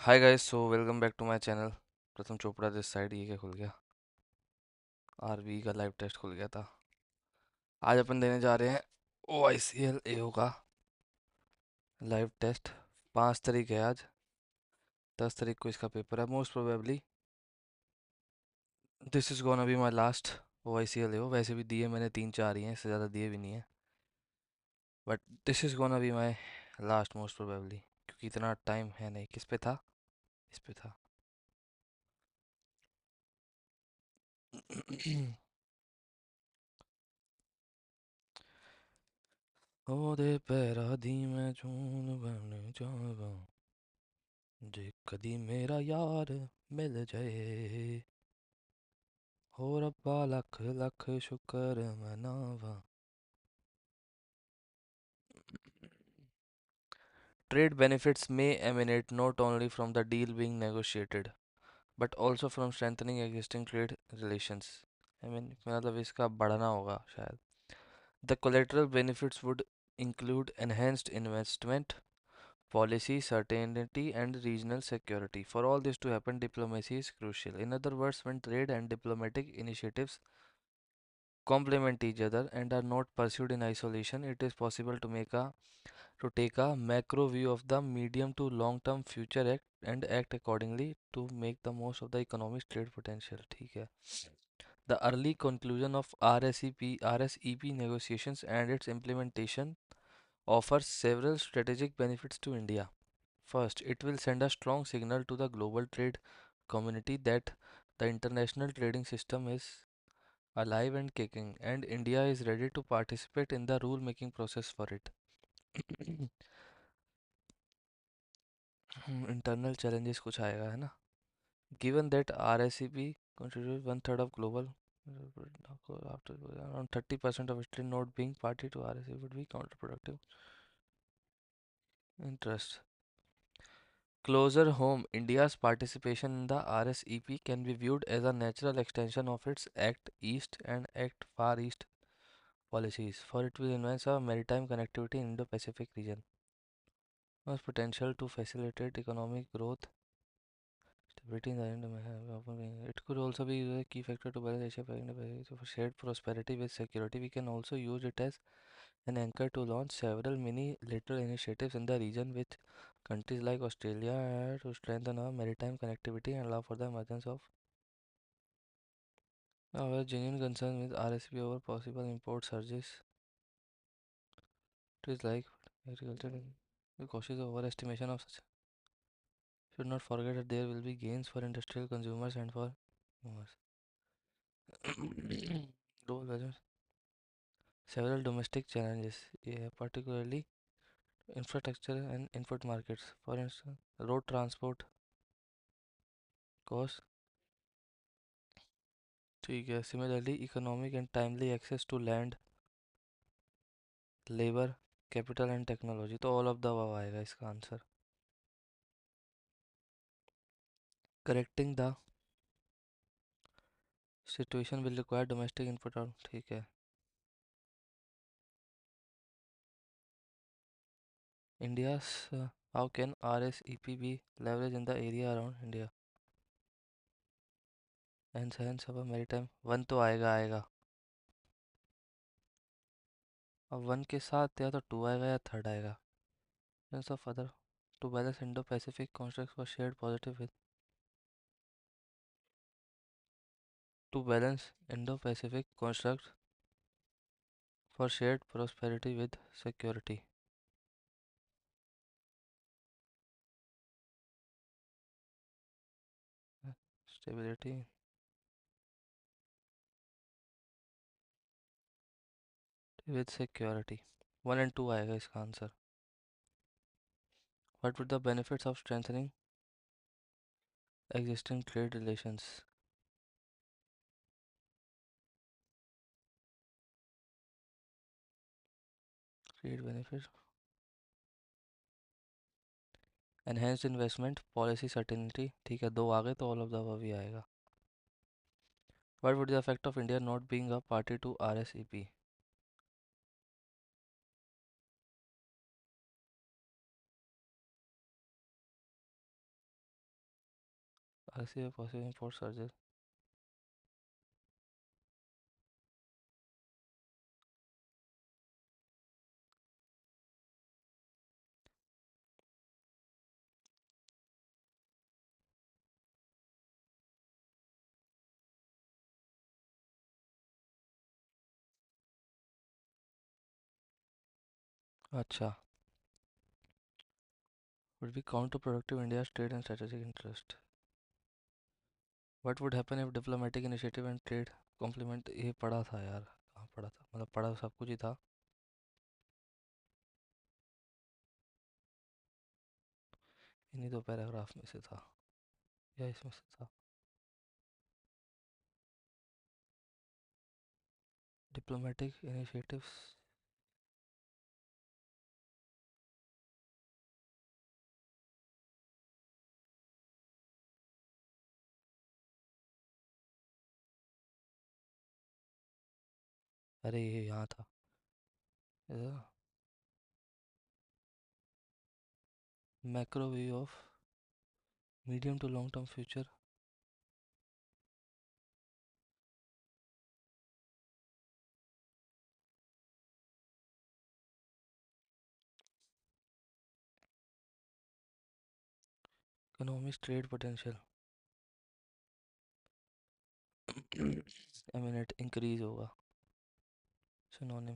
Hi guys, so welcome back to my channel. Pratham Chopra this side. ये क्या खुल गया? आरबी का लाइव टेस्ट खुल गया था। आज अपन देने जा रहे हैं ओ आई सी एल एओ का लाइव टेस्ट। 5 तारीख है आज। 10 तारीख को इसका पेपर है most probably. This is gonna be my last O I C L AO. वैसे भी दिए मैंने 3 4 ही हैं, इससे ज़्यादा दिए भी नहीं है। But this is gonna be my last most probably, क्योंकि इतना टाइम है नहीं। किस पे था? इस पे था। ओदे पैरा दी मैं जून बन जावा, जे कदी मेरा यार मिल जाए, हो रब्बा लख लख शुक्र मनावा। Trade benefits may emanate not only from the deal being negotiated but also from strengthening existing trade relations. I mean, मतलब इसका बढ़ना होगा शायद. The collateral benefits would include enhanced investment, policy certainty, and regional security. For all this to happen, diplomacy is crucial. In other words, when trade and diplomatic initiatives complement each other and are not pursued in isolation, it is possible to take a macro view of the medium to long term future act and act accordingly to make the most of the economic's trade potential. ठीक है. The early conclusion of RSEP negotiations and its implementation offers several strategic benefits to India. First, it will send a strong signal to the global trade community that the international trading system is alive and kicking, and India is ready to participate in the rule making process for it. Internal challenges कुछ आएगा, है ना? Given that RSEP constitutes one third of global, after around 30% of Italy not being party to RSEP would be counterproductive. Interest. Closer home, India's participation in the RSEP can be viewed as a natural extension of its Act East and Act Far East policies, for it will enhance our maritime connectivity in Indo-Pacific region. Has potential to facilitate economic growth, stability in the Indo-Pacific. It could also be a key factor to balance Asia-Pacific for shared prosperity with security. We can also use it as an anchor to launch several mini-lateral initiatives in the region with countries like Australia to strengthen our maritime connectivity and allow for the emergence of our genuine concern with RSP over possible import surges. It is like agriculture. We cautious overestimation of such. Should not forget that there will be gains for industrial consumers and for consumers. Global balance. Several domestic challenges, yeah, particularly infrastructure and input markets. For instance, road transport costs. ठीक है. Similarly, economic and timely access to land, labor, capital and technology. तो all of the above आएगा इसका answer. Correcting the situation will require domestic input और ठीक है. India's how can RSEP be leveraged in the area around India? Hence अब maritime one तो आएगा. अब वन के साथ या तो टू आएगा या थर्ड आएगा. Hence of other to balance Indo-Pacific constructs for shared positive with to balance Indo-Pacific constructs for shared prosperity with security. Stability with security. One and two आएगा इसका answer. What would the benefits of strengthening existing trade relations? Trade benefits. Enhanced investment, policy certainty. ठीक है, दो आ गए तो all of the above ही आएगा. What would the effect of India not being a party to RSEP? ऐसे possible import surges. अच्छा, would be counterproductive India's trade and strategic interest. What would happen if diplomatic initiative and trade complement? ये पढ़ा था यार, कहाँ पढ़ा था, मतलब पढ़ा सब कुछ ही था। इन्हीं दो पैराग्राफ में से था, या इसमें से था। Diplomatic initiatives. अरे ये यहाँ था। Macro view of medium to long term future. Economics trade potential. Imminent increase होगा। सिनोनिम।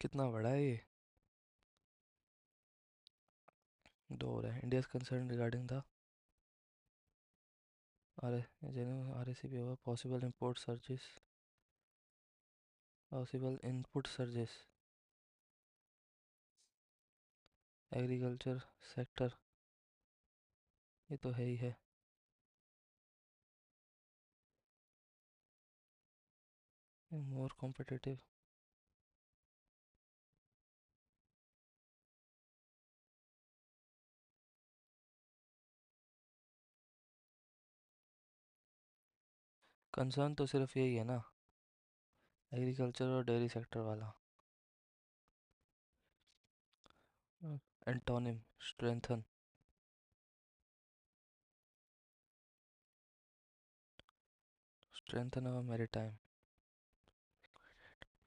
कितना बड़ा है ये? दो हो रहा है। India concern regarding the R RACP होगा। Possible import surges, possible input surges. Agriculture sector, ये तो है ही है। मोर कॉम्पिटिटिव। कंसर्न तो सिर्फ यही है ना, एग्रीकल्चर और डेयरी सेक्टर वाला। Antonym strengthen. स्ट्रेंथन और मैरीटाइम।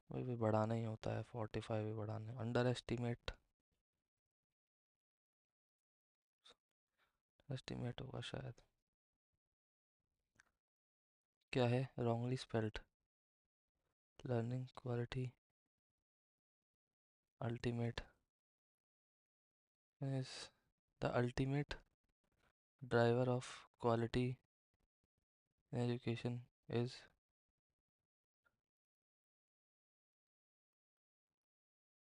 वही भी बढ़ाना ही होता है, 45 भी बढ़ाना। अंडर एस्टिमेट, एस्टिमेट होगा शायद। क्या है wrongly spelled? Learning quality ultimate is the ultimate driver of quality in education is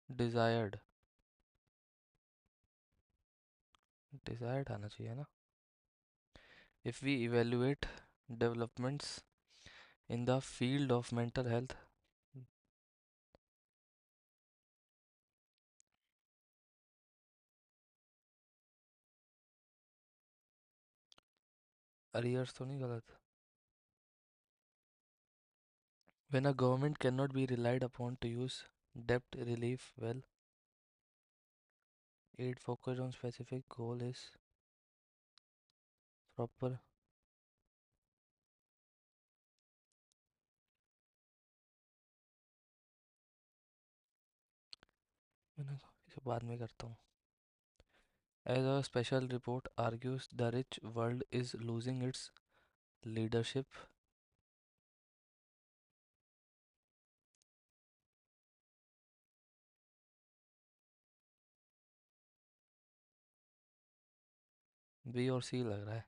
desired. Desired आना चाहिए ना। If we evaluate developments in the field of mental health. Arrears तो नहीं गलत? When a government cannot be relied upon to use debt relief well, aid focused on specific goal is proper। मैंने कहा, इसे बाद में करता हूँ। As a special report argues, the rich world is losing its leadership। B और C लग रहा है।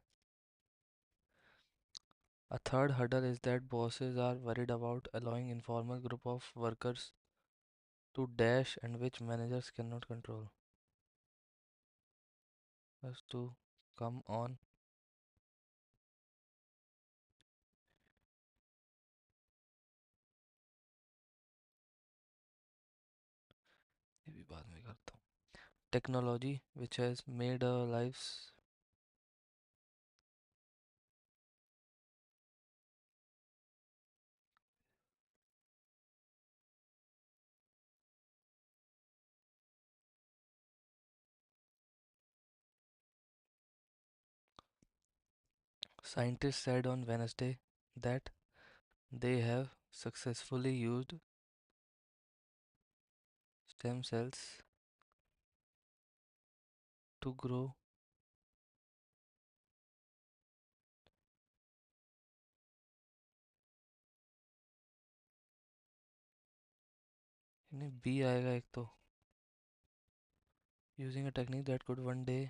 A third hurdle is that bosses are worried about allowing informal group of workers to dash and which managers cannot control. Has to come on। ये भी बाद में करता हूँ। Technology which has made our lives Scientists said on Wednesday that they have successfully used stem cells to grow इन्हें B आएगा एक तो using a technique that could one day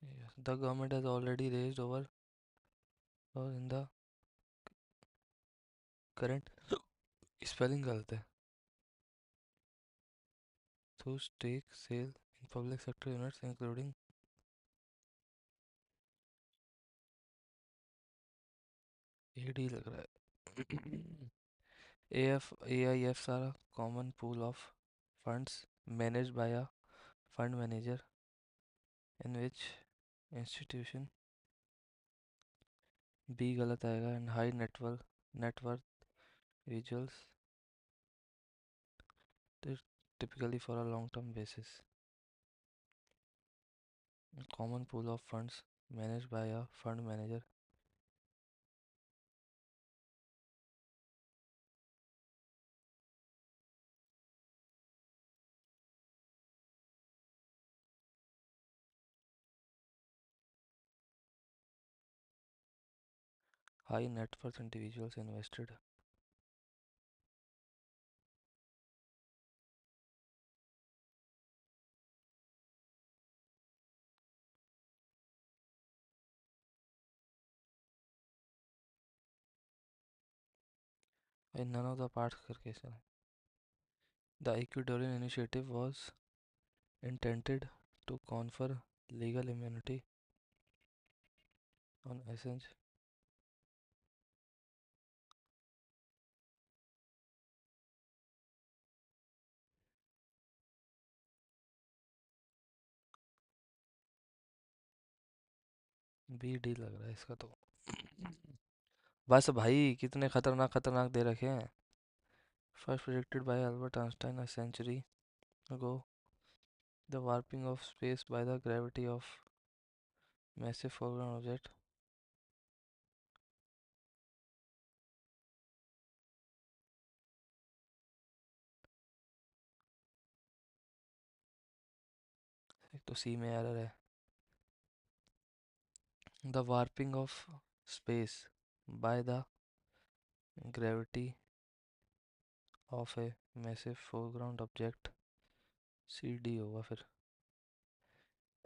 yes, the government has already raised over or in the current spelling गलत है to stake sale in public sector units including AD लग रहा है AF AIFs are a common pool of funds managed by a fund manager in which institution B गलत आएगा and high net worth individuals typically for a long term basis. A common pool of funds managed by a fund manager. High net worth individuals invested. In none of the parts करके चले. The Ecuadorian initiative was intended to confer legal immunity on Assange. BD लग रहा है इसका तो बस भाई कितने खतरनाक खतरनाक दे रखे हैं first predicted by Albert Einstein a century ago the warping of space by the gravity of massive foreground object एक तो सी में एरर है the warping of space by the gravity of a massive foreground object CD होगा फिर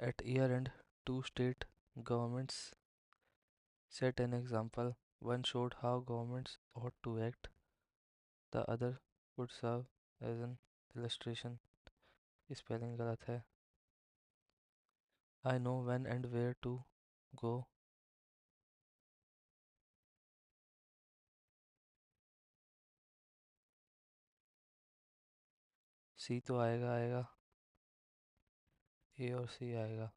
at year end two state governments set an example one showed how governments ought to act the other would serve as an illustration spelling गलत है I know when and where to go C तो आएगा आएगा A और C आएगा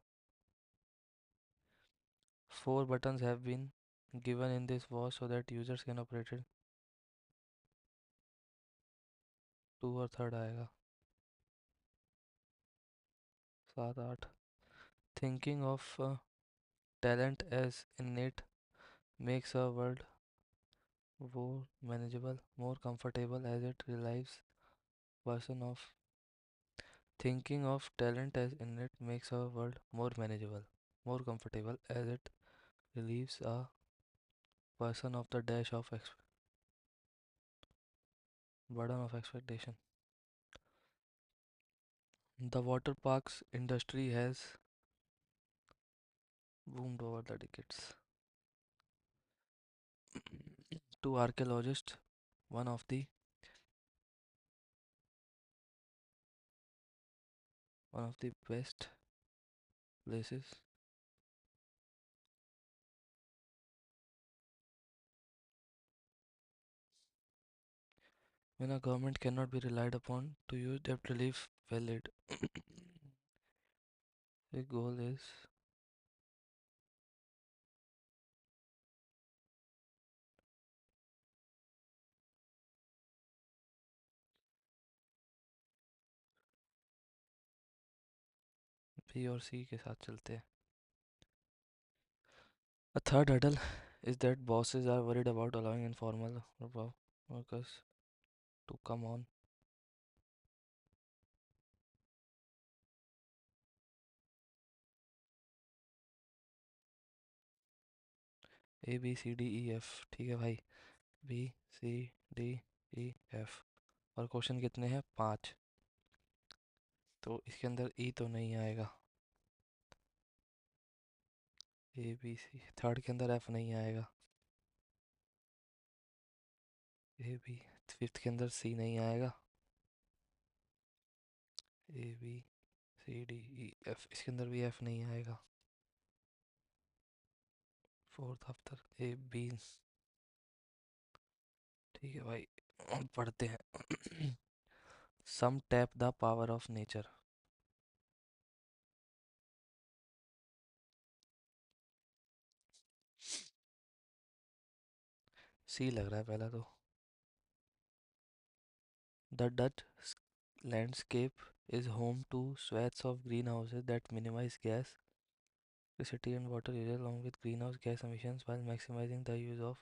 four buttons have been given in this watch so that users can operate it two और third आएगा सात आठ thinking of talent as innate makes a world more manageable more comfortable as it relieves person of thinking of talent as innate makes a world more manageable more comfortable as it relieves a person of the dash of burden of expectation. The water parks industry has boomed over the decades. Two archaeologists, one of the best places when a government cannot be relied upon to use debt relief valid. The goal is B और C के साथ चलते हैं. A third hurdle is that bosses are worried about allowing informal workers to come on. A B C D E F. ठीक है भाई. B C D E F. और question कितने हैं? 5. तो इसके अंदर ई तो नहीं आएगा. A B C. थर्ड के अंदर एफ नहीं आएगा. A B. फिफ्थ के अंदर सी नहीं आएगा. A B C D E F. इसके अंदर भी एफ नहीं आएगा. Fourth after A B. ठीक है भाई. अब पढ़ते हैं. Some tap the power of nature. C लग रहा है पहला तो. The Dutch landscape is home to swaths of greenhouses that minimize gas, electricity and water usage along with greenhouse gas emissions while maximizing the use of.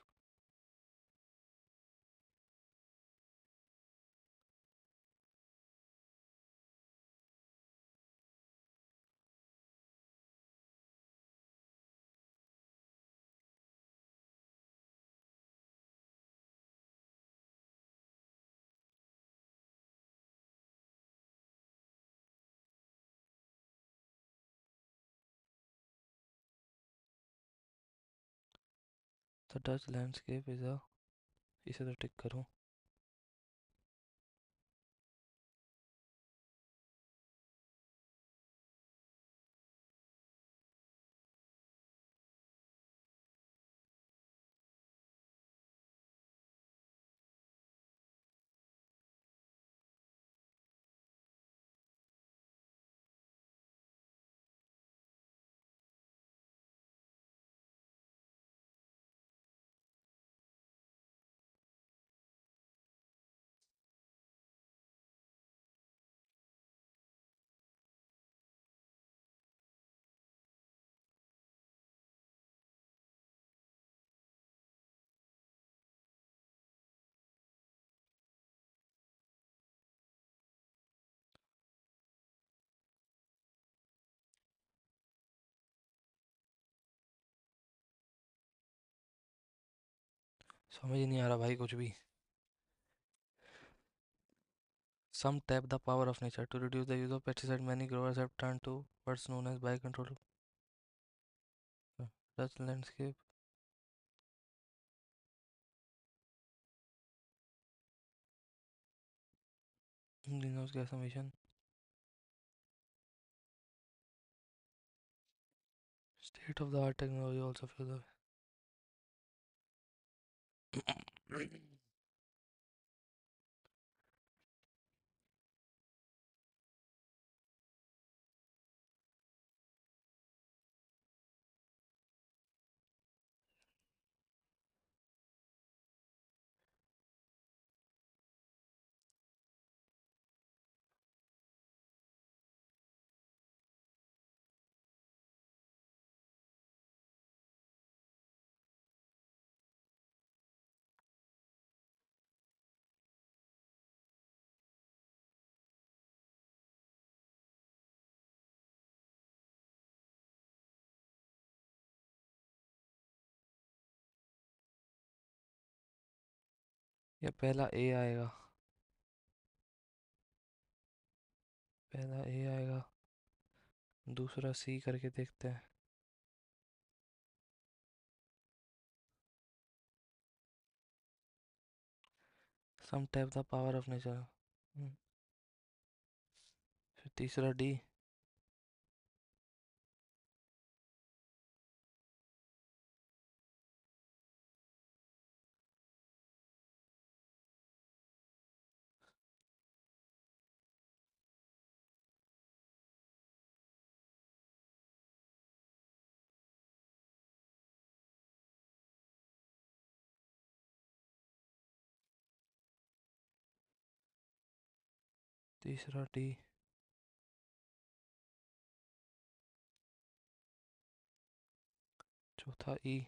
The Dutch landscape is a. इसे तो टिक करो. समझ ही नहीं आ रहा भाई कुछ भी. Some tap the power of nature to reduce the use of pesticide. Many growers have turned to what's known as biocontrol. Dutch landscape. Greenhouse gas emission. State of the art technology also further. ये पहला ए आएगा. पहला ए आएगा. दूसरा सी करके देखते हैं. Some tap the power of nature. फिर तीसरा डी. तीसरा डी. चौथा ई।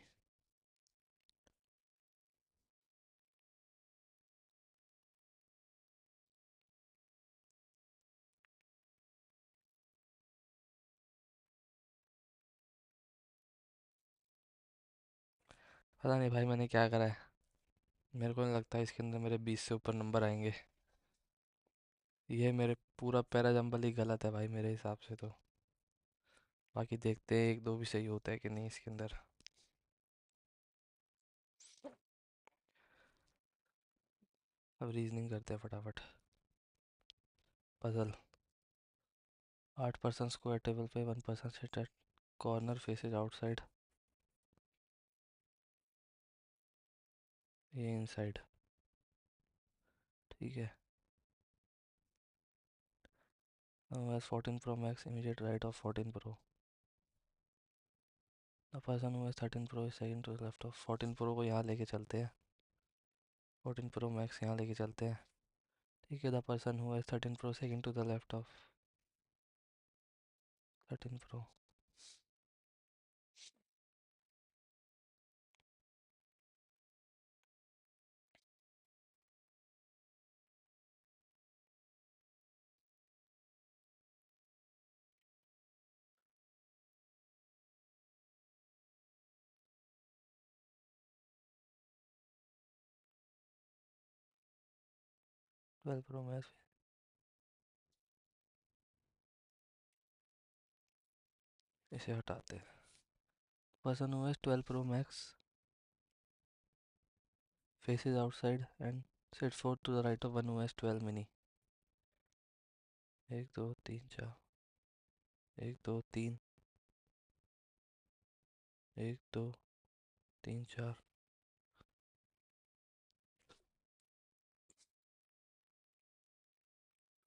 पता नहीं भाई मैंने क्या करा है, मेरे को नहीं लगता इसके अंदर मेरे 20 से ऊपर नंबर आएंगे। ये मेरे पूरा पैरा जंबल ही गलत है भाई मेरे हिसाब से तो। बाकी देखते हैं एक दो भी सही होता है कि नहीं इसके अंदर। अब रीजनिंग करते हैं फटाफट। पजल। 8 पर्सन स्क्वायर टेबल पे 1 person sit at corner faces outside, ये इनसाइड। ठीक है। has 14 Pro Max immediate right of 14 Pro. The person who has 13 Pro is second to the left of 14 Pro को यहाँ लेके चलते हैं, 14 Pro Max यहाँ लेके चलते हैं। ठीक है, the person who has 13 Pro second to the left of 13 Pro। 12 Pro Max, इसे हटाते हैं। Person who has 12 Pro Max faces outside and sits forward to the right of one who has 12 mini। 1 2 3 4, 1 2 3, 1 2 3 4।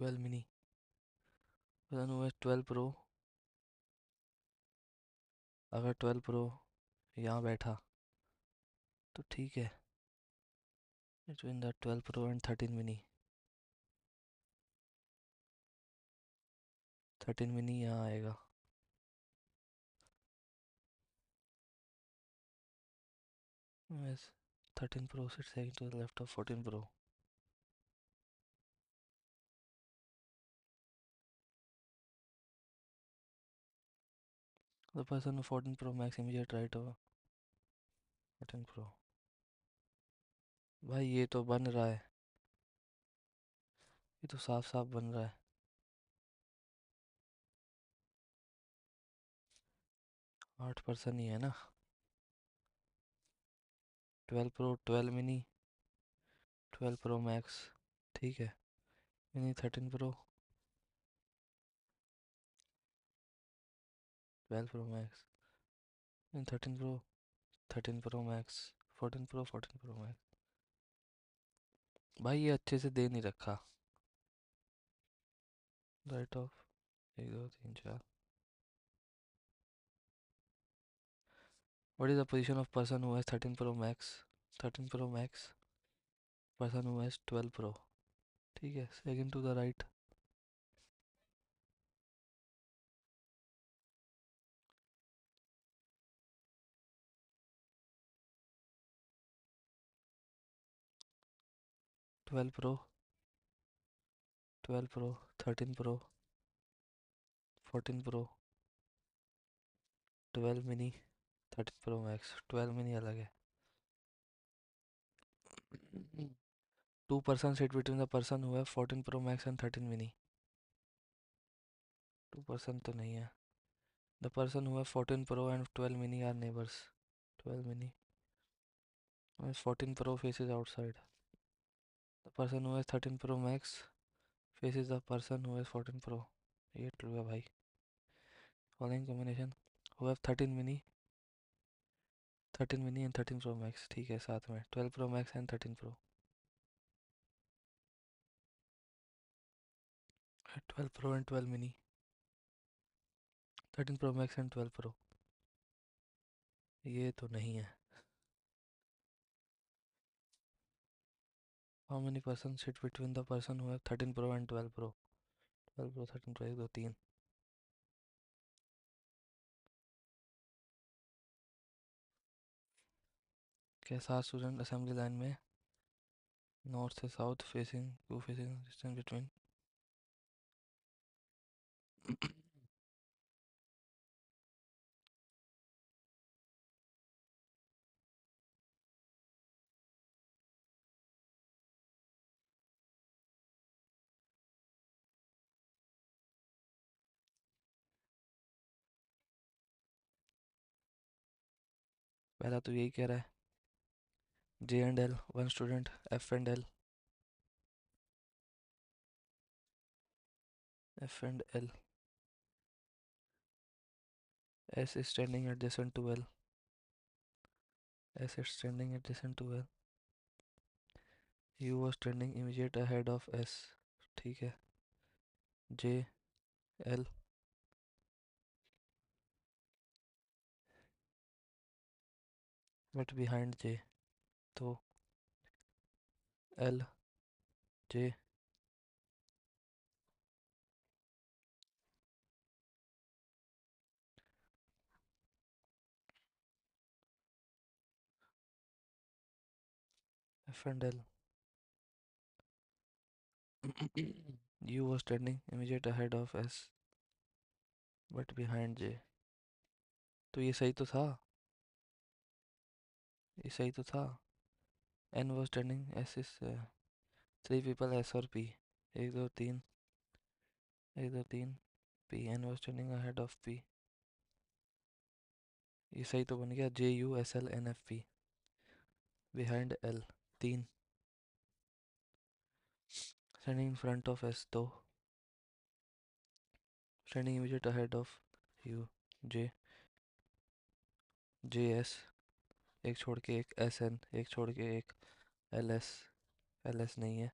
12 mini। Person who has 12 Pro, अगर 12 Pro यहाँ बैठा तो ठीक है, between the 12 Pro and 13 mini। 13 mini यहाँ आएगा। Yes, 13 Pro sits second to the left of 14 Pro। The person of 14 Pro Max immediate right of 14 Pro। भाई ये तो बन रहा है, ये तो साफ साफ बन रहा है। 8% ही है ना। 12 Pro 12 mini 12 Pro Max, ठीक है। Mini 13 Pro 12 Pro Max, mini 13 Pro 13 Pro Max, 14 Pro 14 Pro Max। भाई ये अच्छे से दे नहीं रखा। Right of 1 2 3 4। What is the position of person who has 13 Pro Max? 13 Pro Max, person who has 12 Pro। ठीक है, second to the right. 12 Pro, 12 Pro, 13 Pro, 14 Pro, 12 mini, 13 Pro Max। 12 mini अलग है। 2% sit between the person who have 14 Pro Max and 13 mini। 2% तो नहीं है। The person who have 14 Pro and 12 mini are neighbors। 12 mini has 14 Pro faces outside। The person who has 13 Pro Max faces the person who has 14 Pro। ये true है भाई। Following combination who have 13 mini, 13 mini and 13 Pro Max। ठीक है, साथ में 12 Pro Max and 13 Pro। 12 Pro and 12 mini, 13 Pro Max and 12 Pro। ये तो नहीं है। How many persons sit between the person who have 13 Pro and 12 Pro? 12 Pro 13 Pro 1 2 3। क्या 7 student assembly line में नॉर्थ से south facing to facing distance between. पहला तो यही कह रहा है, J and L one student, F and L, S is standing adjacent to L, S is standing adjacent to L, U was standing immediate ahead of S, ठीक है, J L but behind J, तो L J F and L, U was standing immediate ahead of S but behind J, तो ये सही तो था, ये सही तो था, N was standing, S is three people S और P, एक दो तीन, एक दो तीन, P, N was standing ahead of P, ये सही तो बन गया, J U S L N F P behind L, तीन, standing in front of S, दो, standing immediate ahead of U, J J S, एक छोड़ के एक एस एन, एक छोड़ के एक एल एस, एल एस नहीं है,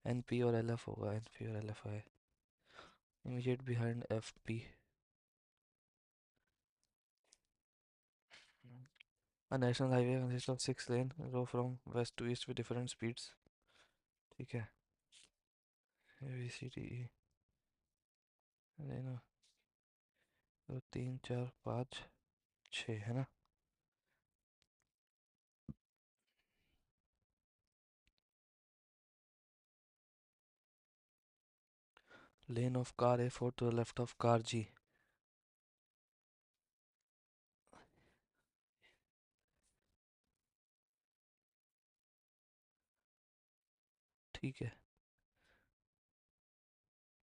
एन पी और एल एफ होगा, एन पी और एल एफ है, immediate behind F P. A national highway consists of 6 lanes go from west to east with different speeds, ठीक है, ए बी सी डी ई, लेना, दो तीन चार पाँच छः है ना। Lane of car A four to the left of car G, ठीक है,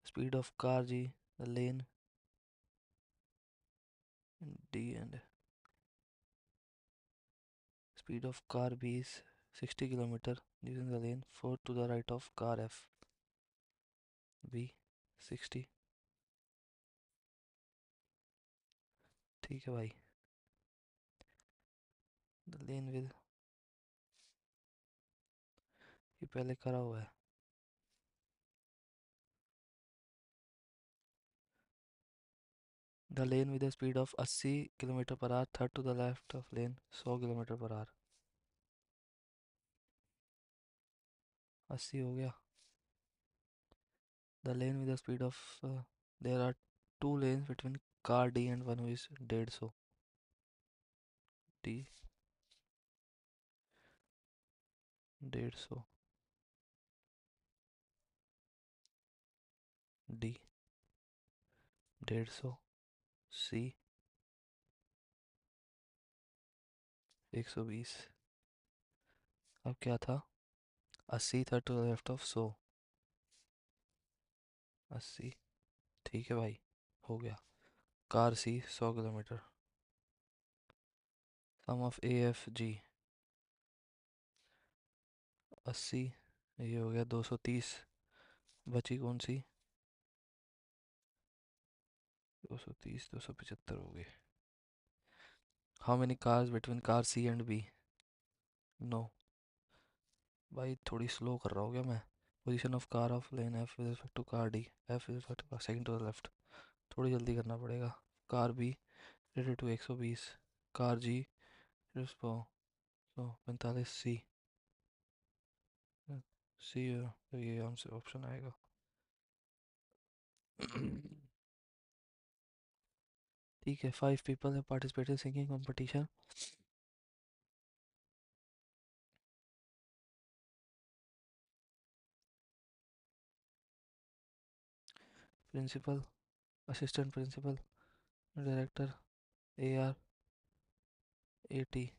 speed of car G, the lane D and speed of car B is 60 kilometer using the lane 4 to the right of car F, B 60, ठीक है भाई, the lane with, ये पहले करा हुआ है, the lane with a speed of 80 kilometre per hour third to the left of lane 100 kilometre per hour, 80 हो गया, the lane with a speed of there are two lanes between car D and one who is 150, D 150, D 150, C 120, अब क्या था, 80 third to the left of 100, 80, ठीक है भाई, हो गया, car C 100 kilometre, sum of A F G 80, ये हो गया 230, बची कौन सी, 230 275 हो गए, how many cars between car C and B, no, भाई थोड़ी स्लो कर रहा हूँ क्या मैं, position of car of lane F with respect to car D, F with respect to second to the left, थोड़ी जल्दी करना पड़ेगा, car B rated to 120, car G 45 C, C ये आंसर ऑप्शन आएगा। ठीक है, 5 people have participated in singing competition principal, assistant principal, director, AR, AT।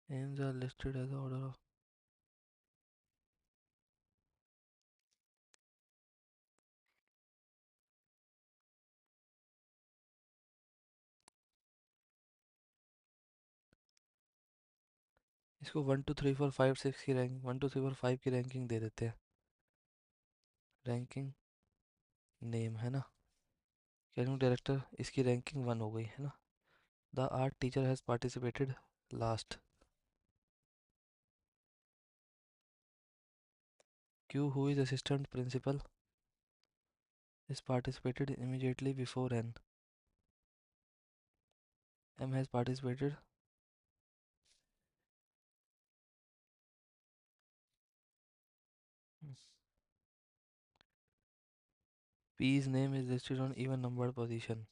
Names are listed as order of। इसको 1 2 3 4 5 6 की रैंक 1 2 3 4 5 की रैंकिंग दे देते हैं। रैंकिंग नेम है ना, कैरिंग डायरेक्टर, इसकी रैंकिंग 1 हो गई है ना। The art teacher has participated last. Q, who is assistant principal, is participated immediately before N. M has participated। P's name is listed on even numbered position।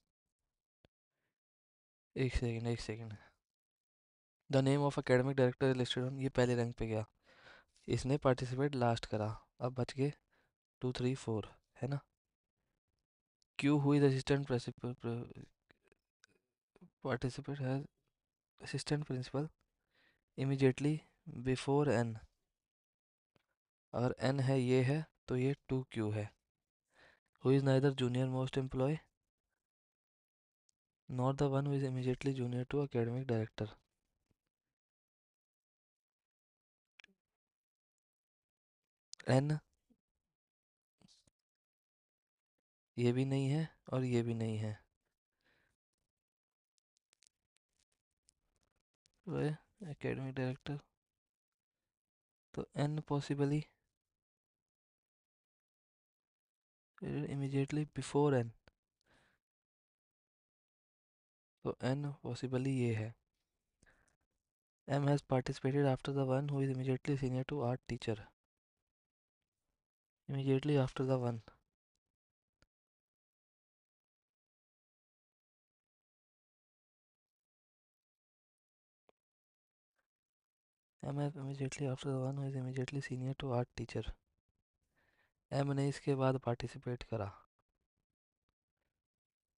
एक second एक second. The name of academic director is listed on, ये पहले rank पे गया, इसने participate last करा। अब बच गए 2 3 4 है ना। Q, who is assistant principal, participate has assistant principal immediately before N। अगर N है ये है तो ये 2Q है। Who is neither junior most employee nor the one who is immediately junior to academic director। N ये भी नहीं है और ये भी नहीं है, वह एकेडमिक डायरेक्टर, तो N possibly immediately before N, तो N पॉसिबली ये है। M has participated after the one who is immediately senior to art teacher, immediately after the one। M has immediately after the one who is immediately senior to art teacher। M ने इसके बाद participate करा,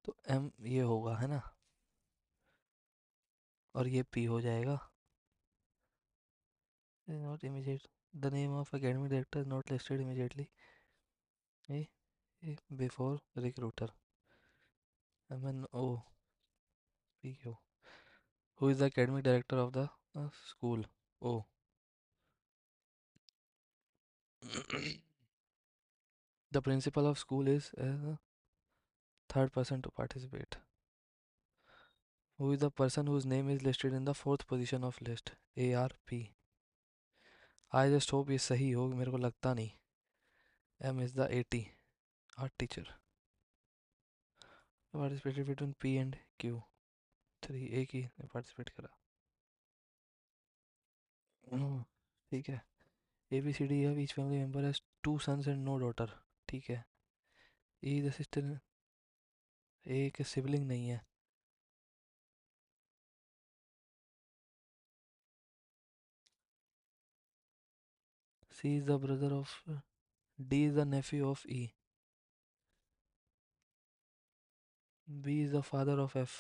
तो M ये होगा है ना, और ये P हो जाएगा। Not immediate, the name of academic director is not listed immediately before recruiter। MNO PO, who is the academic director of the school, O। The principal of school is the third person to participate। Who is the person whose name is listed in the fourth position of list, ARP। I just hope ये सही हो, मेरे को लगता नहीं। M is the AT, art teacher। Participated between P and Q, 3 एक ही ने participate करा। ठीक है। ABCD of each family member has 2 sons and no daughter। ठीक है। E is the sister, एक सिबलिंग नहीं है। C is the brother of, D is the nephew of E। B is the father of F।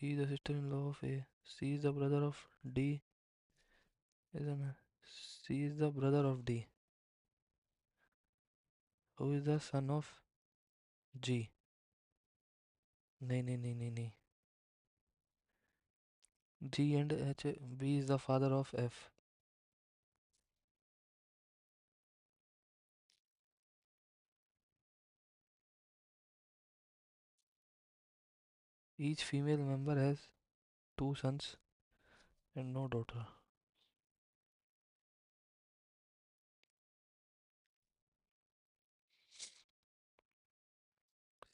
E is the sister-in-law of A। C is the brother of D, isn't C is the brother of D, who is the son of G। नहीं नहीं नहीं नहीं नहीं, G and H, B is the father of F। Each female member has 2 sons and no daughter।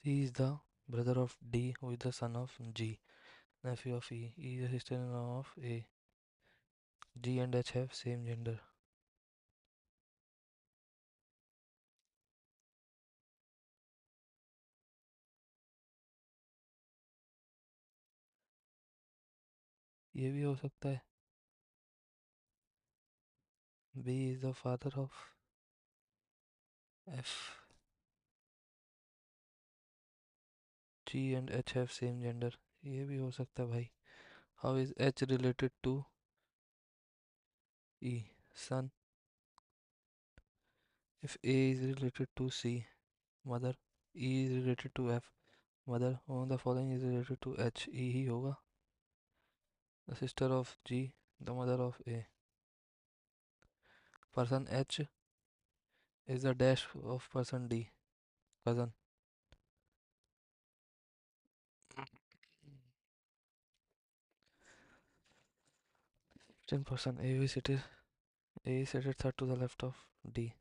C is the brother of D, who is the son of G, nephew of E। E is the sister-in-law of A। G and H have same gender। ये भी हो सकता है। B is the father of F. G and H have same gender. ये भी हो सकता है भाई. How is H related to E? Son. If A is related to C, mother. E is related to F, mother. All the following is related to H. E ही होगा. The sister of G, the mother of A. Person H is the dash of person D, cousin. 10% A is seated third to the left of D.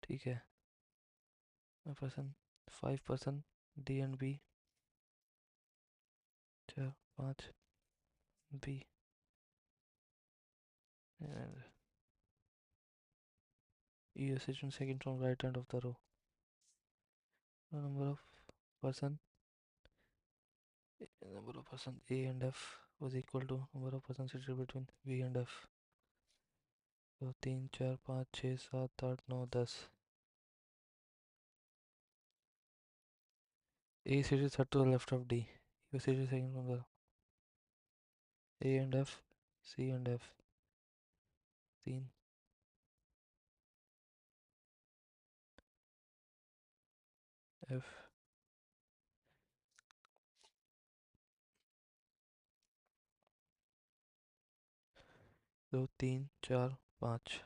ठीक है. A person 5% D and B 4 5 B and E is sitting second from right hand of the row. The number of person A and F was equal to number of person seated between B and F. तो 3 4 5 6 7 8 9 10. A is seated third to the left of D. E was seated second from the A and F, C and F. 3 F. तो 3 4 5.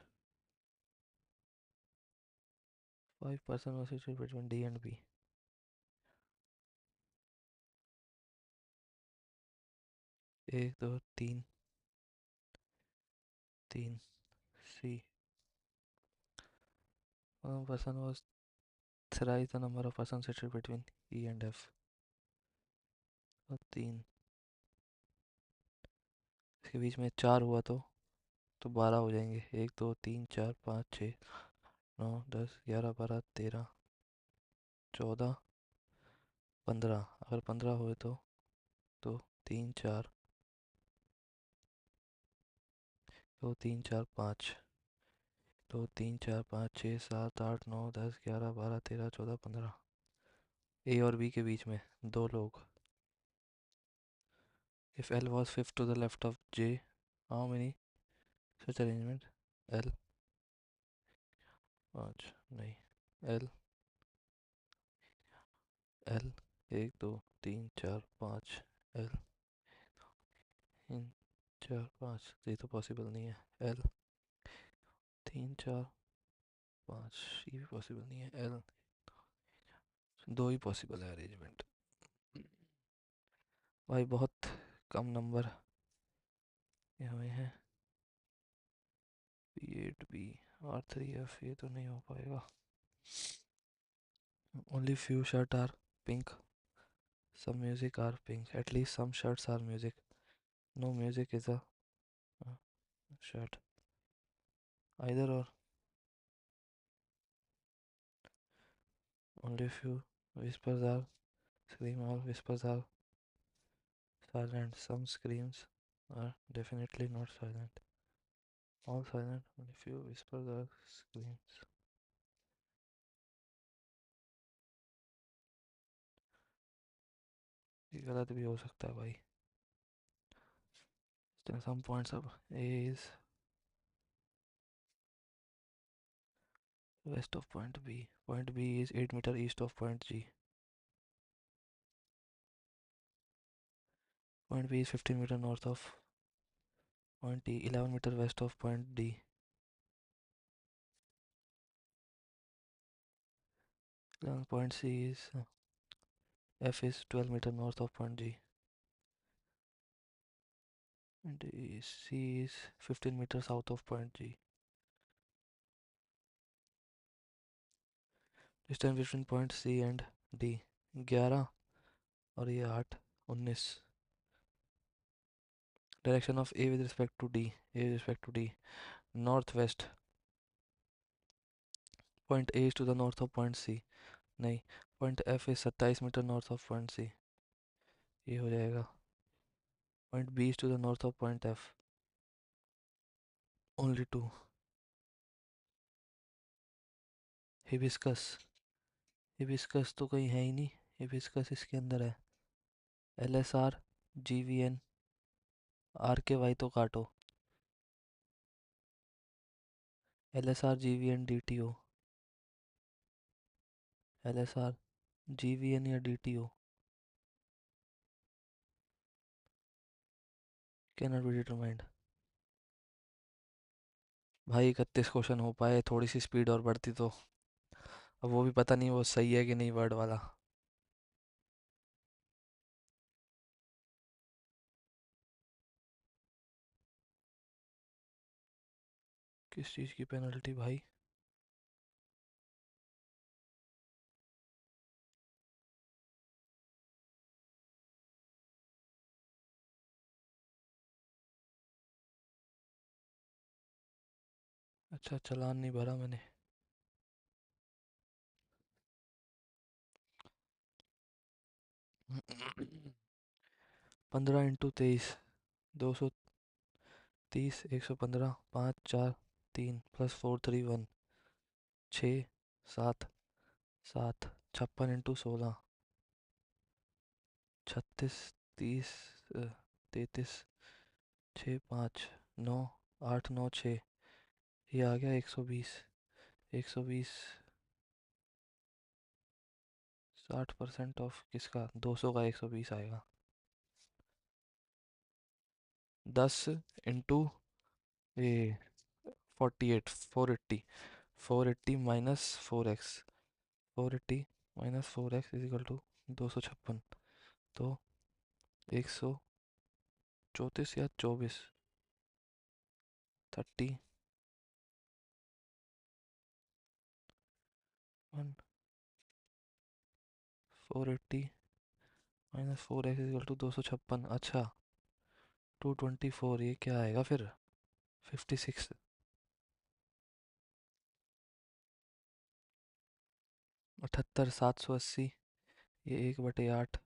5% was seated between D and B. 1 2 3 3 C. One person was thrice the number of persons seated between E and F. तो 3. इसके बीच में 4 हुआ तो 12 हो जाएंगे. 1 2 3 4 5 6 9 10 11 12 13 14 15. अगर 15 हुए तो 3 4 2 3 4 5. 2 3 4 5 6 7 8 9 10 11 12 13 14 15. ए और बी के बीच में 2 लोग. If L was fifth to the left of J, how many such arrangement? L 5 नहीं. L 1 2 3 4 5. L 3 4 5. ये तो पॉसिबल नहीं है. L 3 4 5 ये भी पॉसिबल नहीं है. L 2 ही पॉसिबल है अरेंजमेंट. भाई बहुत कम नंबर ये हमें है. P8B R3F ये तो नहीं हो पाएगा. Only few shirts are pink. Some music are pink. At least some shirts are music. No music is a uh, shirt. Either or. Only few whispers are scream. All whispers are silent. Some screams are definitely not silent. All silent. Only few whispers are screams. ये गलत भी हो सकता है भाई. Still some points up. A is west of point B. Point B is 8 meter east of point G. Point B is 15 meter north of point E. 11 meter west of point D. Point C is F is 12 meter north of point G. And C is 15 meters south of point G. Distance between point C and D 11 और ये 8 19. Direction of A with respect to D. A with respect to D northwest. Point A is to the north of point C. नहीं. Point F is 27 metre north of point C. ये हो जाएगा. Point B is to the north of point F. Only two. Hibiscus. Hibiscus तो कहीं है ही नहीं। Hibiscus इसके अंदर है। LSR, GVN, RKY तो काटो। LSR, GVN, DTO। LSR, GVN या DTO। Can not be determined. भाई 31 क्वेश्चन हो पाए, थोड़ी सी स्पीड और बढ़ती तो। अब वो भी पता नहीं वो सही है कि नहीं, वर्ड वाला। किस चीज़ की पेनल्टी भाई? अच्छा, चालान नहीं भरा मैंने। 15 × 23, 230, 115, 5 4 3 +4 3 1, 6 7 7, 56 × 16, 36 30, 33, 6 5 9 8 9 6। ये आ गया 120। 120। 60% ऑफ किसका? 200 का 120 आएगा। 10 × ये 48, 480 -4x। 480 - 4x is equal to 256। तो 134 या 24। 31। 480 - 4x इजिकल टू 256। अच्छा, 224। ये क्या आएगा फिर? 56। 78 780। ये 1/8।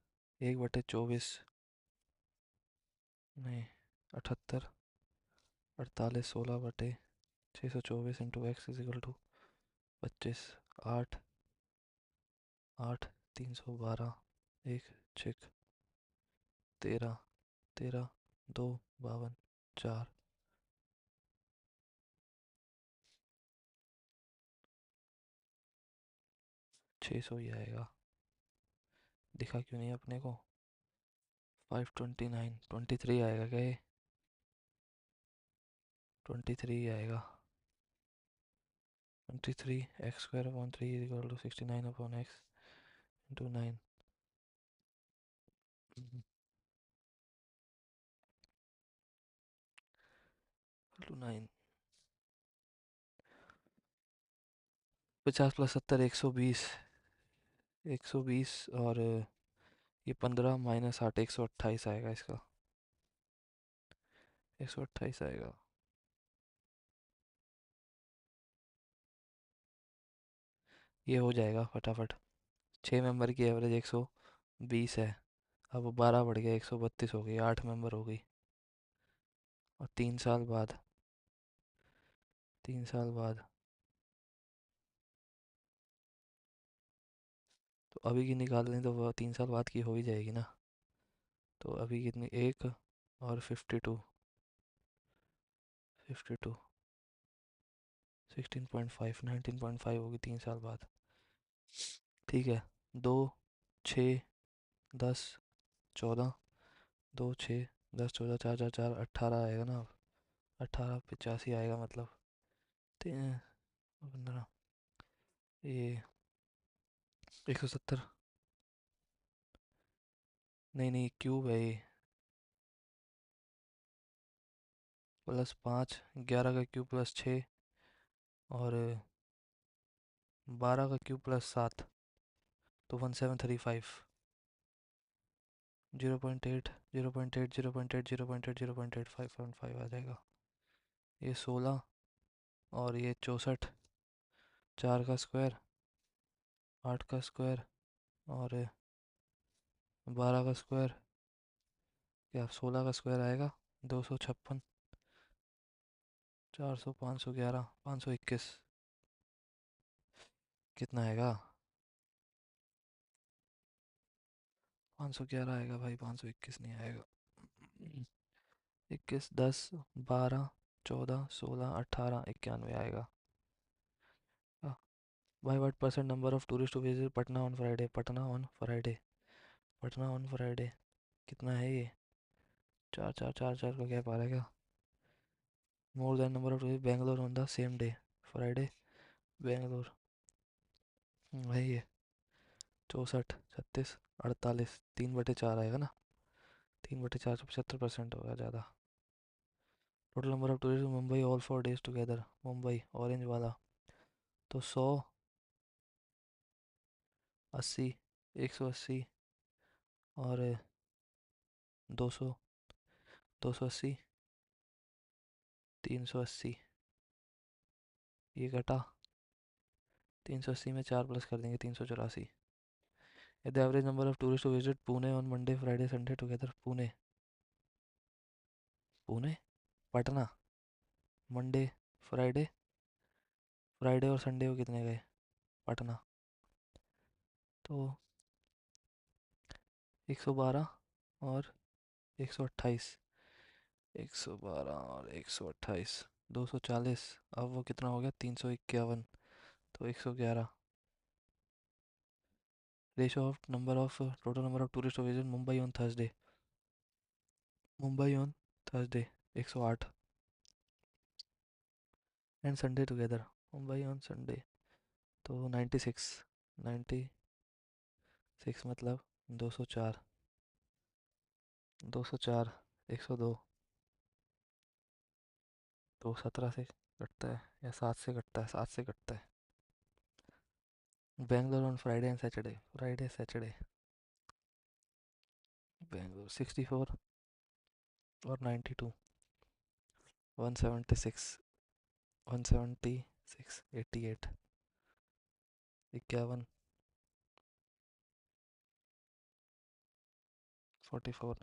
1/24। नहीं, 78 48 16/624 इंटू एक्स इजिकल टू 25। 8 8 312। एक छिक 13 13 2 52 4। 600 ही आएगा। दिखा क्यों नहीं अपने को? 529 23 आएगा क्या ये? 23 आएगा। 23 x² / 3 equal to 69/x into 9। 9। 50 + 70 120। 120 और ये 15 -8 128 आएगा इसका। 128 आएगा। ये हो जाएगा फटाफट। 6 मेंबर की एवरेज 120 है। अब वो 12 बढ़ गया, 132 हो गई, 8 मेंबर हो गई। और 3 साल बाद, 3 साल बाद। तो अभी की निकाल लें तो वो 3 साल बाद की हो ही जाएगी ना। तो अभी कितनी? एक और 52। 52 16.5 19.5 होगी 3 साल बाद। ठीक है। 2 6 10 14। 2 6 10 14 4 4 4 18 आएगा ना अब। 18 85 आएगा मतलब। 15। ये 170। नहीं नहीं, क्यूब है ये। +5, 11 का क्यूब +6 और 12 का क्यूब +7, तो 1735। 0.8 0.8 0.8 0.8 0.8 5.5 आ जाएगा। ये 16 और ये 64। 4 का स्क्वायर, 8 का स्क्वायर और 12 का स्क्वायर। क्या 16 का स्क्वायर आएगा? 256। 400, 511, 521, कितना आएगा? 511 आएगा भाई, 521 नहीं आएगा। 21, 10, 12, 14, 16, 18, 91 आएगा। By what percent number of tourist visit Patna on Friday? Patna on Friday, Patna on Friday कितना है ये? चार चार चार चार का गैप आ रहा है क्या? More than number of tourist Bangalore on the same day, Friday, Bangalore, वही है। 64, 36, 48, 3/4 आएगा ना? 3/4 तो 75% होगा ज़्यादा। Total number of tourist Mumbai all 4 days together, Mumbai orange वाला, तो 100, 80, 180 और 200, 280, 380, ये घटा, 380 में 4 प्लस कर देंगे, 384। The average number of tourist visit Pune on Monday Friday Sunday together, Pune, Pune, Patna, Monday, Friday, Friday और संडे को कितने गए? पटना, तो 112 और 128, 112 और 128, 240, अब वो कितना हो गया? 351, तो 111। Ratio of number of total number of tourist visit Mumbai on Thursday, Mumbai on Thursday 108, and Sunday together, Mumbai on Sunday, तो 96, 96 मतलब 204, 204, 102, तो 17 से कटता है या 7 से कटता है? 7 से कटता है। Bangalore on Friday and Saturday, Friday Saturday, Bangalore 64 और 92, 176, 176, 88, 51, 44।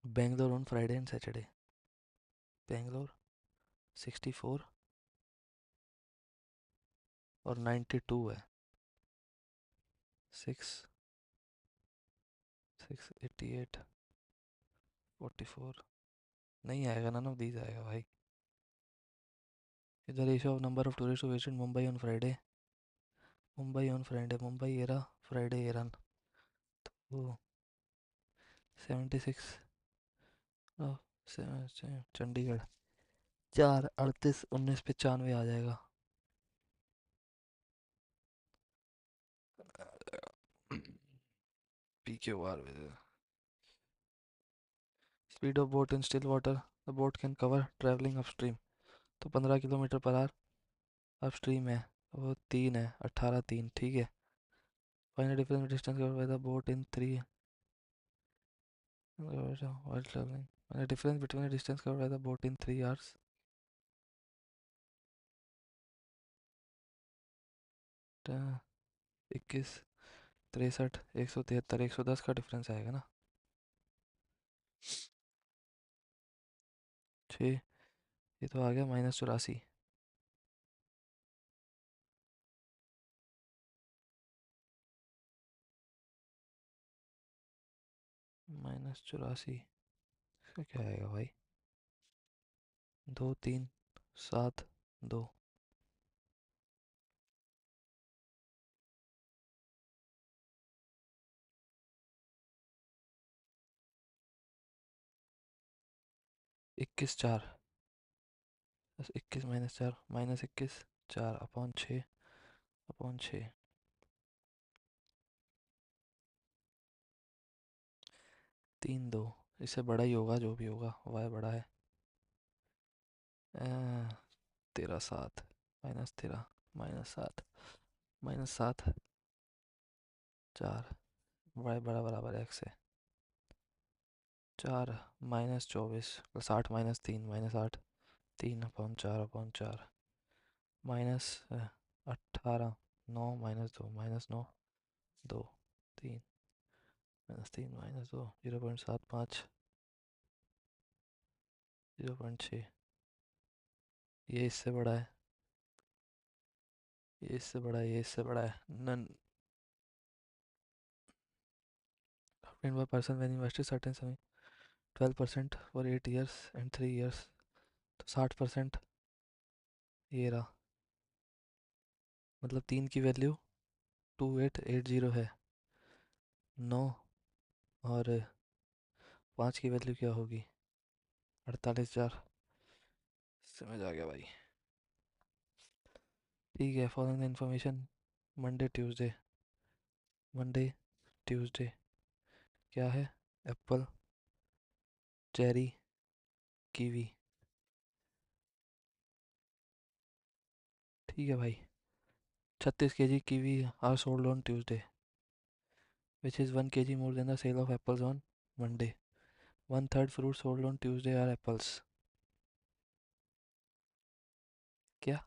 Bangalore on Friday and Saturday, Bangalore 64 और 92 है, 6, 6, 88, 44, नहीं आएगा, नन ऑफ दीज आएगा भाई। इधर ratio of number of tourist visit Mumbai on Friday, Mumbai on Friday, Mumbai एरा, फ्राइडे एरन, वो 76, चंडीगढ़ 4, 38, 19, 95 आ जाएगा। P Q R speed of boat in still water, the boat can cover travelling upstream, तो 15 किलोमीटर पर आवर अपस्ट्रीम है, वो 3 है, 18, 3, ठीक है। Final difference distance cover by the boat in 3, while traveling, the difference between the distance covered by the boat in 3 hours, 21, 63, 173, 110 का difference आएगा ना? 6, ये तो आ गया -84, -84, इसका क्या आएगा भाई? 2, 3, 7, 2, 21, 4, 21 -4, -21, 4 अपॉन 6, अपॉन 6, 3, 2, इससे बड़ा ही होगा जो भी होगा, वाई बड़ा है। 13, 7, -13, -7, -7, 4, वाई बड़ा बराबर एक्स है। 4, -24 प्लस 8, -3, -8, 3/4/4, -18, 9, -2, -9, 2, तीन माइनस दो, 0.75, 0.6। ये इससे बड़ा है, ये इससे बड़ा है, ये इससे बड़ा है। नन 10% when invested certain समय, 12% for 8 years and 3 years, तो 60%। ये रहा, मतलब 3 की वैल्यू 2880 है। 9 और 5 की वैल्यू क्या होगी? 48,000। समझ आ गया भाई। ठीक है, following the information. Monday Tuesday, Monday Tuesday क्या है? Apple, cherry, kiwi. ठीक है भाई। 36 kg kiwi are sold on Tuesday, which is 1 kg more than the sale of apples on Monday. One third fruit sold on Tuesday are apples. क्या?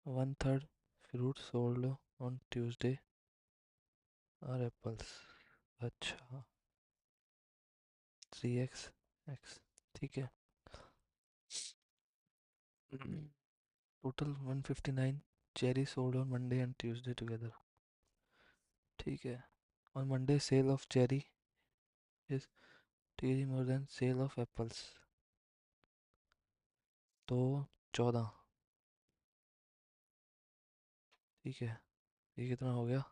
One third fruit sold on Tuesday are apples. अच्छा, 3x ठीक है। Total 159 cherries sold on Monday and Tuesday together. ठीक है। On Monday sale of cherry is 3 more than sale of apples. तो 14। ठीक है। ये कितना हो गया?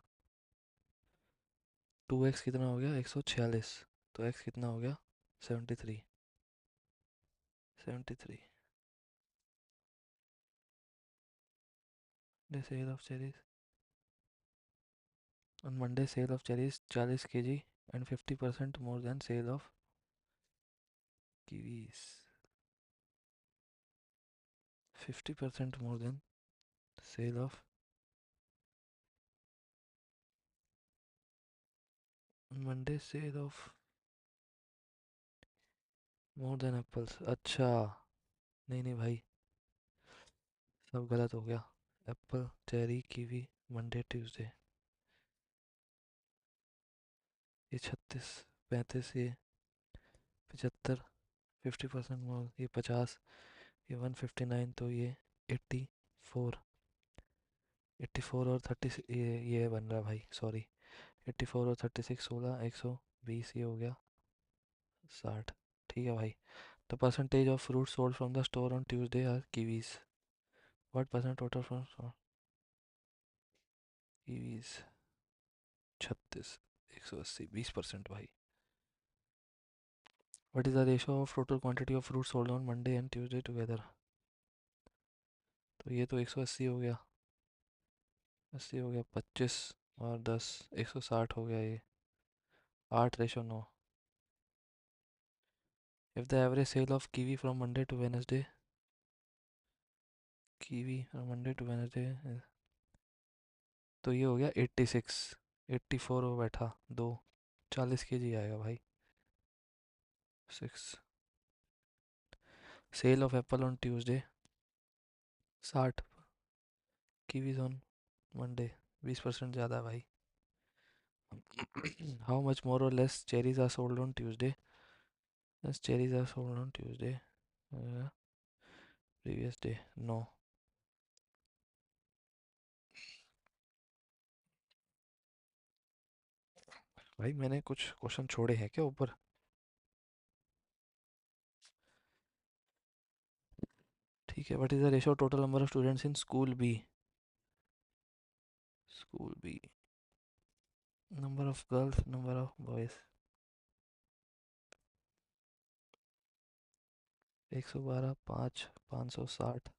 2x कितना हो गया? 146। तो x कितना हो गया? 73। 73। The sale of cherries on Monday, sale of cherries 40 kg and 50% more than sale of kiwis. 50% more than sale of on Monday, sale of more than apples। अच्छा, नहीं नहीं भाई, सब गलत हो गया। Apple, cherry, kiwi, Monday Tuesday. ये 36, 35, ये 75, 50% मोर, ये 50, ये 159, तो ये 84। 84 और 30, ये बन रहा भाई, सॉरी। 84 और 36, 16, 120, ये हो गया 60। ठीक है भाई। The percentage of fruit sold from the store on Tuesday are kiwis. What percent total from kiwis? 36, 180, 20% भाई। What is the ratio of total quantity of fruit sold on Monday and Tuesday together? तो ये तो 180 हो गया, 80 हो गया, 25 और 10, 160 हो गया ये। 8:9। If the average sale of kiwi from Monday to Wednesday, kiwi from Monday to Wednesday, तो ये हो गया 86। 84 हो बैठा, दो, 40 kg आएगा भाई। 6। Sale of apple on Tuesday 60, kiwis on Monday 20% ज़्यादा भाई। हाउ मच मोर और less cherries are sold on Tuesday? Less cherries are sold on Tuesday previous day, 9। भाई मैंने कुछ क्वेश्चन छोड़े हैं क्या ऊपर? ठीक है। What is the ratio total number of students in school B? School B, number of girls, number of boys. 112, 5, 560,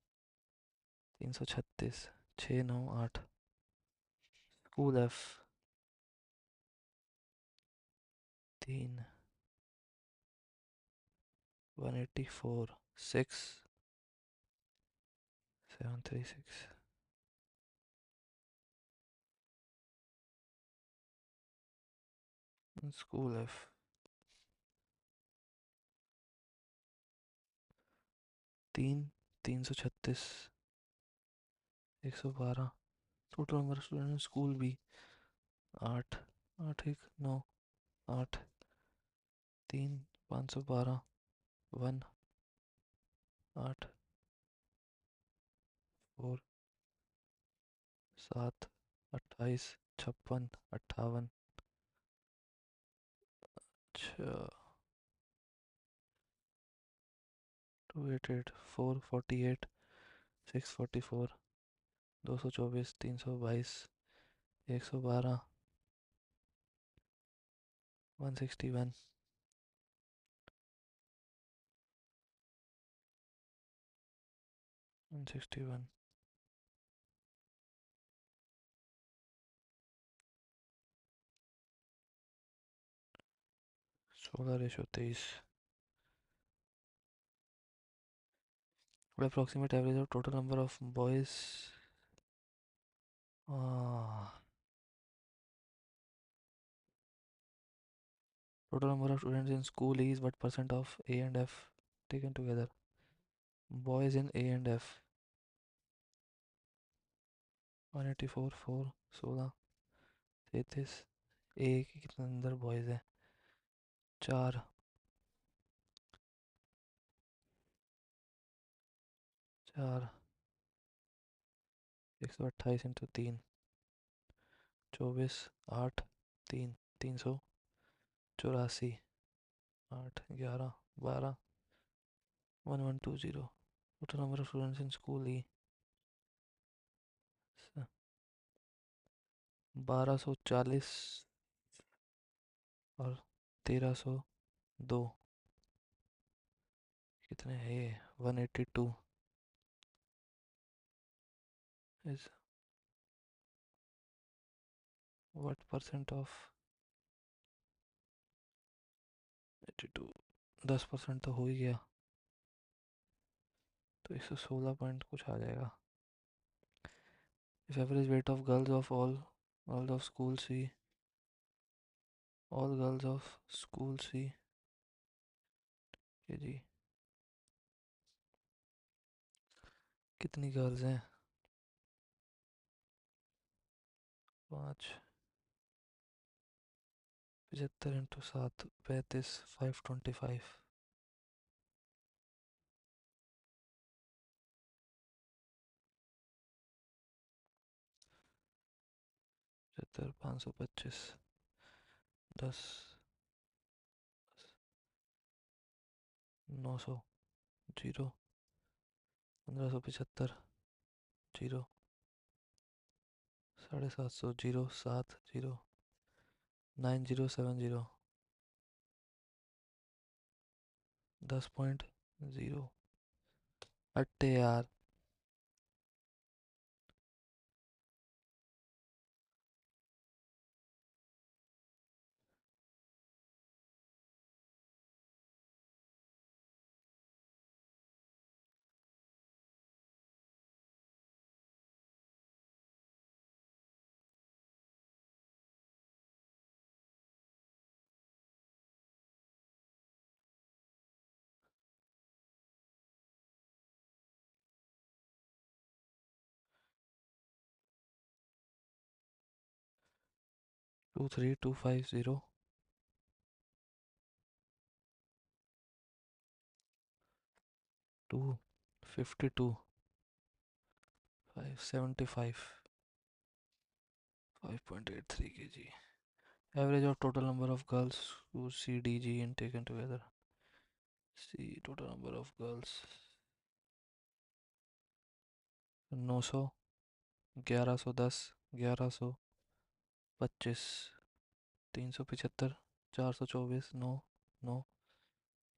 336, 698। School F 3, 184, 6, 736। School F 3, 336, 112, total number of student in school B 8, 8 1 9, 8 3 512, 1 8 4 7 28 56 58, अच्छा 288 448 644, 224 322, 112, 161, 161, 16:23. Approximate average of total number of boys. Total number of students in school is what percent of A and F taken together? Boys in A and F 184 4 16 33. ए के कितने अंदर boys हैं? 4 4 128 into 3 24 8 3 384 8 11 12 1120. Total number of students in school E 1240 और 1302 कितने हैं ये? 182 is what percent of 82? 10% तो हो ही गया, तो 116 पॉइंट कुछ आ जाएगा. If average weight of girls of all of school C, all girls of school C के जी कितनी गर्ल्स हैं? 5 75 into 7 35 525, 75 525 10 900 zero 1575 zero 750 zero 7 zero 9070 10.0. अट्टे यार. 23250 252 575 5.83 kg. Average of total number of girls who C D G and taken together. C total number of girls 900 1110 1125 375 424 9 9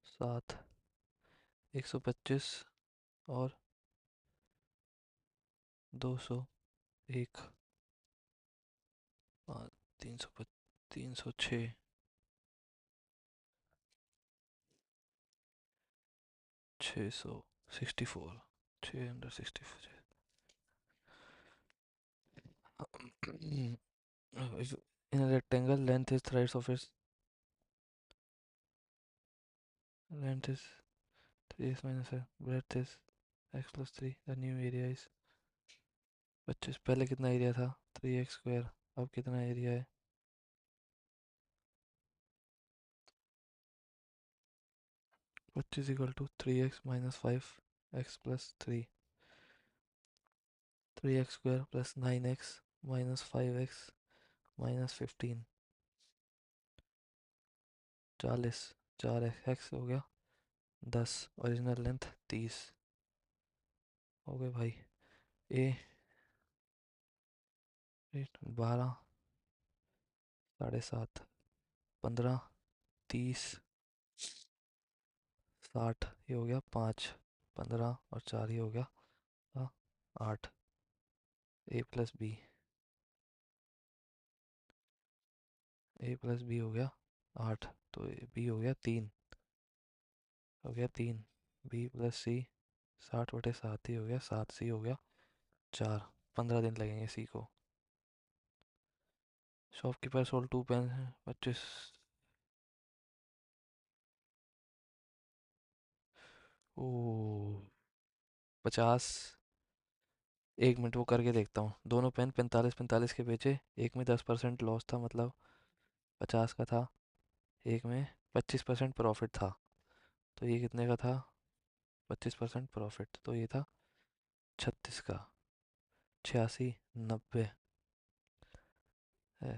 7 125 और 201 5 306 664 664. If in a rectangle, length is thrice of its length is 3x minus x, breadth is x plus 3. The new area is 25 पहले कितना area था? 3x square. अब कितना area है? 25 = 3x - 5x + 3। 3x² + 9x - 5x - 15। 40। 4x हो गया 10। Original length 30। हो गए भाई। ए 12, 7.5, 15, 30, 60। ये हो गया 5। 15 और 4 ये हो गया 8। A + B। A + B हो गया 8। तो B हो गया 3। हो गया 3। B + C 60/7 ही हो गया 7। C हो गया 4। 15 दिन लगेंगे C को। Shopkeeper sold 2 pen. 25। ओ 50। 1 मिनट वो करके देखता हूँ। दोनों पेन 45-45 के बेचे। एक में 10% लॉस था, मतलब 50 का था। एक में 25% प्रॉफिट था। तो ये कितने का था? 25% प्रॉफिट तो ये था 36 का। 86, 90 है।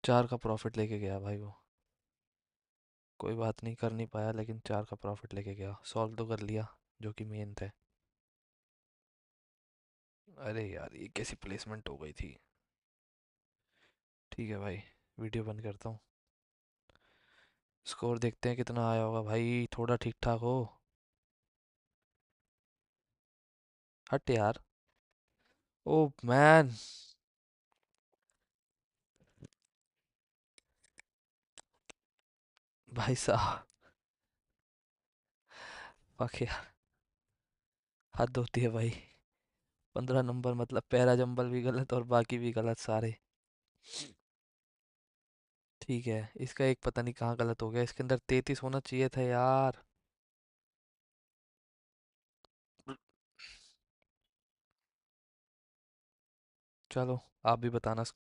4 का प्रॉफिट लेके गया भाई वो। कोई बात नहीं, कर नहीं पाया, लेकिन 4 का प्रॉफिट लेके गया। सॉल्व तो कर लिया, जो कि मेन थे। अरे यार, ये कैसी प्लेसमेंट हो गई थी। ठीक है भाई, वीडियो बंद करता हूँ। स्कोर देखते हैं कितना आया होगा भाई, थोड़ा ठीक ठाक हो। हट यार। Oh man. भाई साहब। फक यार। हद होती है भाई। 15 नंबर मतलब पैरा जंबल भी गलत और बाकी भी गलत सारे। ठीक है, इसका एक पता नहीं कहाँ गलत हो गया। इसके अंदर 33 होना चाहिए था यार। चलो, आप भी बताना।